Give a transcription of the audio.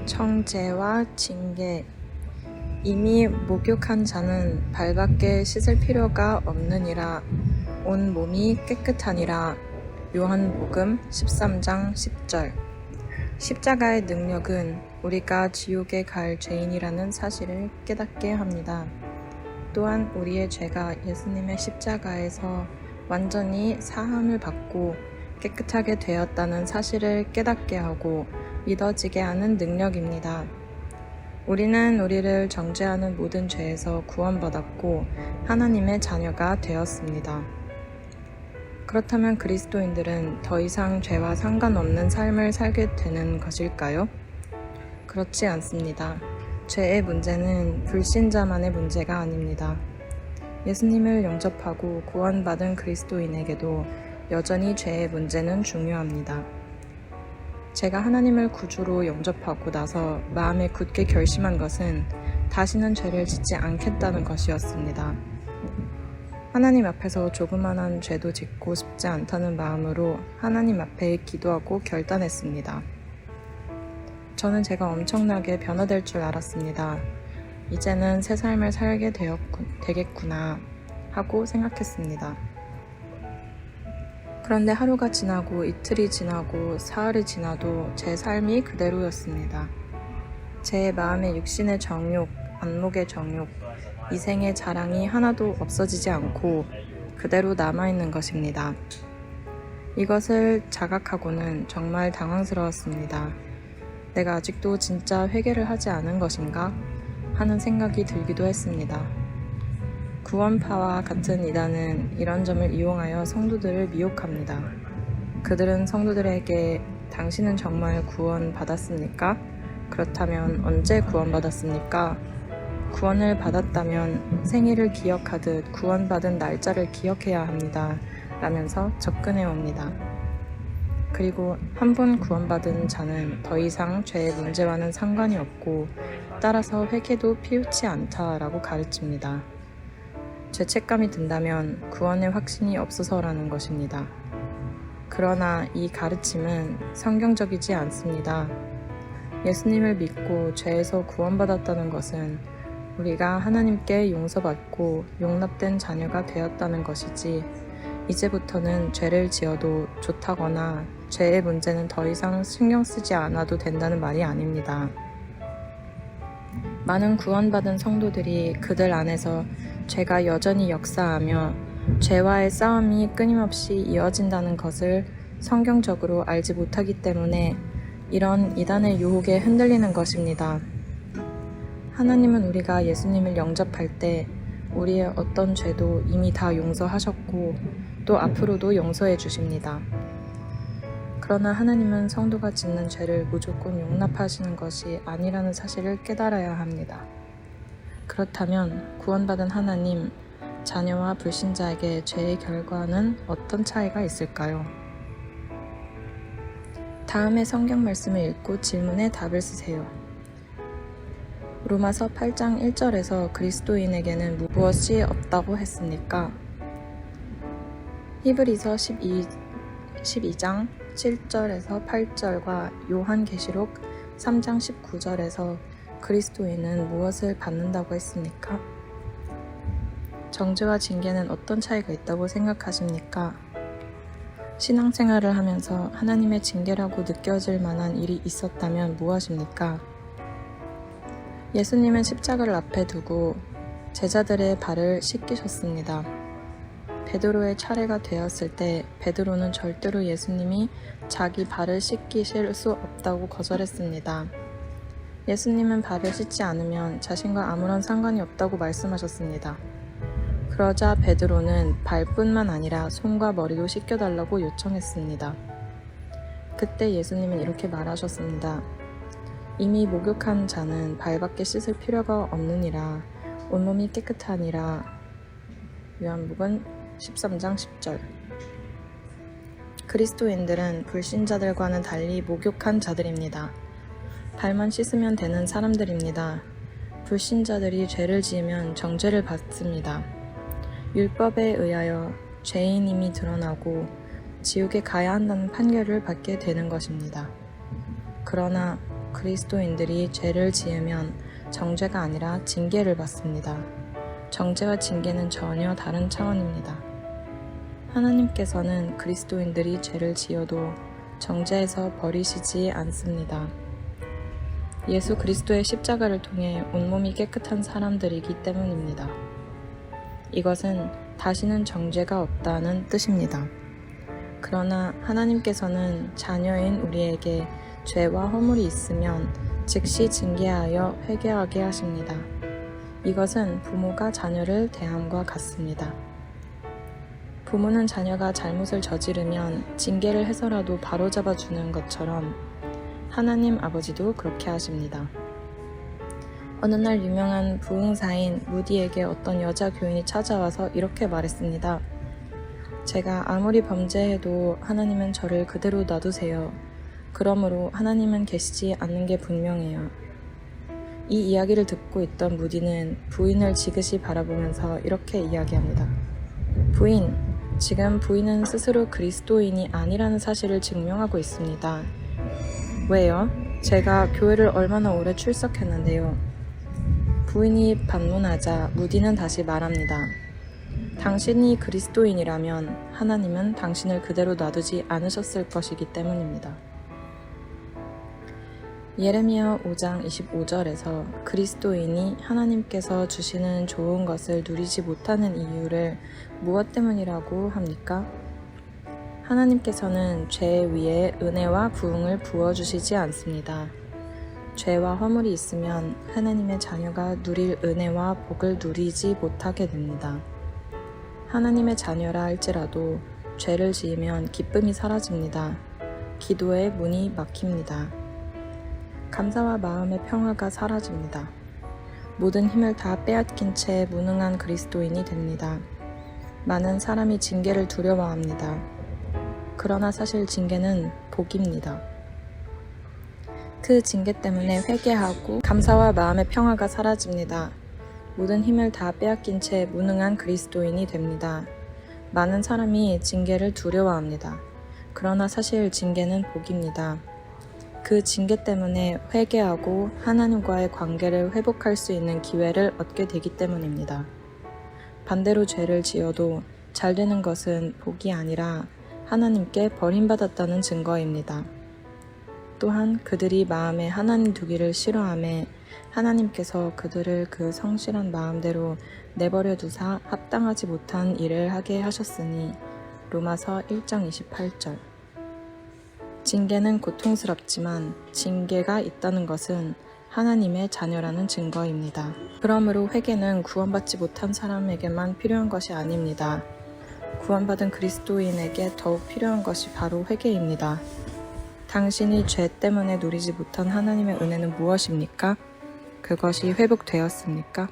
정죄와 징계. 이미 목욕한 자는 발밖에 씻을 필요가 없느니라. 온 몸이 깨끗하니라. 요한복음 13장 10절. 십자가의 능력은 우리가 지옥에 갈 죄인이라는 사실을 깨닫게 합니다. 또한 우리의 죄가 예수님의 십자가에서 완전히 사함을 받고 깨끗하게 되었다는 사실을 깨닫게 하고 믿어지게 하는 능력입니다. 우리는 우리를 정죄하는 모든 죄에서 구원받았고 하나님의 자녀가 되었습니다. 그렇다면 그리스도인들은 더 이상 죄와 상관없는 삶을 살게 되는 것일까요? 그렇지 않습니다. 죄의 문제는 불신자만의 문제가 아닙니다. 예수님을 영접하고 구원받은 그리스도인에게도 여전히 죄의 문제는 중요합니다. 제가 하나님을 구주로 영접하고 나서 마음에 굳게 결심한 것은 다시는 죄를 짓지 않겠다는 것이었습니다. 하나님 앞에서 조그만한 죄도 짓고 싶지 않다는 마음으로 하나님 앞에 기도하고 결단했습니다. 저는 제가 엄청나게 변화될 줄 알았습니다. 이제는 새 삶을 살게 되겠구나 하고 생각했습니다. 그런데 하루가 지나고 이틀이 지나고 사흘이 지나도 제 삶이 그대로였습니다. 제 마음의 육신의 정욕, 안목의 정욕, 이생의 자랑이 하나도 없어지지 않고 그대로 남아있는 것입니다. 이것을 자각하고는 정말 당황스러웠습니다. 내가 아직도 진짜 회개를 하지 않은 것인가? 하는 생각이 들기도 했습니다. 구원파와 같은 이단은 이런 점을 이용하여 성도들을 미혹합니다. 그들은 성도들에게 당신은 정말 구원받았습니까? 그렇다면 언제 구원받았습니까? 구원을 받았다면 생일을 기억하듯 구원받은 날짜를 기억해야 합니다. 라면서 접근해 옵니다. 그리고 한 번 구원받은 자는 더 이상 죄의 문제와는 상관이 없고 따라서 회개도 필요치 않다라고 가르칩니다. 죄책감이 든다면 구원의 확신이 없어서라는 것입니다. 그러나 이 가르침은 성경적이지 않습니다. 예수님을 믿고 죄에서 구원받았다는 것은 우리가 하나님께 용서받고 용납된 자녀가 되었다는 것이지 이제부터는 죄를 지어도 좋다거나 죄의 문제는 더 이상 신경 쓰지 않아도 된다는 말이 아닙니다. 많은 구원받은 성도들이 그들 안에서 죄가 여전히 역사하며 죄와의 싸움이 끊임없이 이어진다는 것을 성경적으로 알지 못하기 때문에 이런 이단의 유혹에 흔들리는 것입니다. 하나님은 우리가 예수님을 영접할 때 우리의 어떤 죄도 이미 다 용서하셨고 또 앞으로도 용서해 주십니다. 그러나 하나님은 성도가 짓는 죄를 무조건 용납하시는 것이 아니라는 사실을 깨달아야 합니다. 그렇다면 구원받은 하나님, 자녀와 불신자에게 죄의 결과는 어떤 차이가 있을까요? 다음에 성경 말씀을 읽고 질문에 답을 쓰세요. 로마서 8장 1절에서 그리스도인에게는 무엇이 없다고 했습니까? 히브리서 12장 7절에서 8절과 요한계시록 3장 19절에서 그리스도인은 무엇을 받는다고 했습니까? 정죄와 징계는 어떤 차이가 있다고 생각하십니까? 신앙생활을 하면서 하나님의 징계라고 느껴질 만한 일이 있었다면 무엇입니까? 예수님은 십자가를 앞에 두고 제자들의 발을 씻기셨습니다. 베드로의 차례가 되었을 때 베드로는 절대로 예수님이 자기 발을 씻기실 수 없다고 거절했습니다. 예수님은 발을 씻지 않으면 자신과 아무런 상관이 없다고 말씀하셨습니다. 그러자 베드로는 발뿐만 아니라 손과 머리도 씻겨달라고 요청했습니다. 그때 예수님은 이렇게 말하셨습니다. 이미 목욕한 자는 발밖에 씻을 필요가 없느니라. 온몸이 깨끗하니라. 요한복음 13장 10절. 그리스도인들은 불신자들과는 달리 목욕한 자들입니다. 발만 씻으면 되는 사람들입니다. 불신자들이 죄를 지으면 정죄를 받습니다. 율법에 의하여 죄인임이 드러나고 지옥에 가야 한다는 판결을 받게 되는 것입니다. 그러나 그리스도인들이 죄를 지으면 정죄가 아니라 징계를 받습니다. 정죄와 징계는 전혀 다른 차원입니다. 하나님께서는 그리스도인들이 죄를 지어도 정죄해서 버리시지 않습니다. 예수 그리스도의 십자가를 통해 온몸이 깨끗한 사람들이기 때문입니다. 이것은 다시는 정죄가 없다는 뜻입니다. 그러나 하나님께서는 자녀인 우리에게 죄와 허물이 있으면 즉시 징계하여 회개하게 하십니다. 이것은 부모가 자녀를 대함과 같습니다. 부모는 자녀가 잘못을 저지르면 징계를 해서라도 바로잡아 주는 것처럼 하나님 아버지도 그렇게 하십니다. 어느 날 유명한 부흥사인 무디에게 어떤 여자 교인이 찾아와서 이렇게 말했습니다. 제가 아무리 범죄해도 하나님은 저를 그대로 놔두세요. 그러므로 하나님은 계시지 않는 게 분명해요. 이 이야기를 듣고 있던 무디는 부인을 지그시 바라보면서 이렇게 이야기합니다. 부인, 지금 부인은 스스로 그리스도인이 아니라는 사실을 증명하고 있습니다. 왜요? 제가 교회를 얼마나 오래 출석했는데요. 부인이 반문하자 무디는 다시 말합니다. 당신이 그리스도인이라면 하나님은 당신을 그대로 놔두지 않으셨을 것이기 때문입니다. 예레미야 5장 25절에서 그리스도인이 하나님께서 주시는 좋은 것을 누리지 못하는 이유를 무엇 때문이라고 합니까? 하나님께서는 죄 위에 은혜와 부흥을 부어주시지 않습니다. 죄와 허물이 있으면 하나님의 자녀가 누릴 은혜와 복을 누리지 못하게 됩니다. 하나님의 자녀라 할지라도 죄를 지으면 기쁨이 사라집니다. 기도의 문이 막힙니다. 감사와 마음의 평화가 사라집니다. 모든 힘을 다 빼앗긴 채 무능한 그리스도인이 됩니다. 많은 사람이 징계를 두려워합니다. 그러나 사실 징계는 복입니다. 그 징계 때문에 회개하고 감사와 마음의 평화가 사라집니다. 모든 힘을 다 빼앗긴 채 무능한 그리스도인이 됩니다. 많은 사람이 징계를 두려워합니다. 그러나 사실 징계는 복입니다. 그 징계 때문에 회개하고 하나님과의 관계를 회복할 수 있는 기회를 얻게 되기 때문입니다. 반대로 죄를 지어도 잘 되는 것은 복이 아니라 하나님께 버림받았다는 증거입니다. 또한 그들이 마음에 하나님 두기를 싫어하며 하나님께서 그들을 그 성실한 마음대로 내버려 두사 합당하지 못한 일을 하게 하셨으니 로마서 1장 28절. 징계는 고통스럽지만 징계가 있다는 것은 하나님의 자녀라는 증거입니다. 그러므로 회개는 구원받지 못한 사람에게만 필요한 것이 아닙니다. 구원받은 그리스도인에게 더욱 필요한 것이 바로 회개입니다. 당신이 죄 때문에 누리지 못한 하나님의 은혜는 무엇입니까? 그것이 회복되었습니까?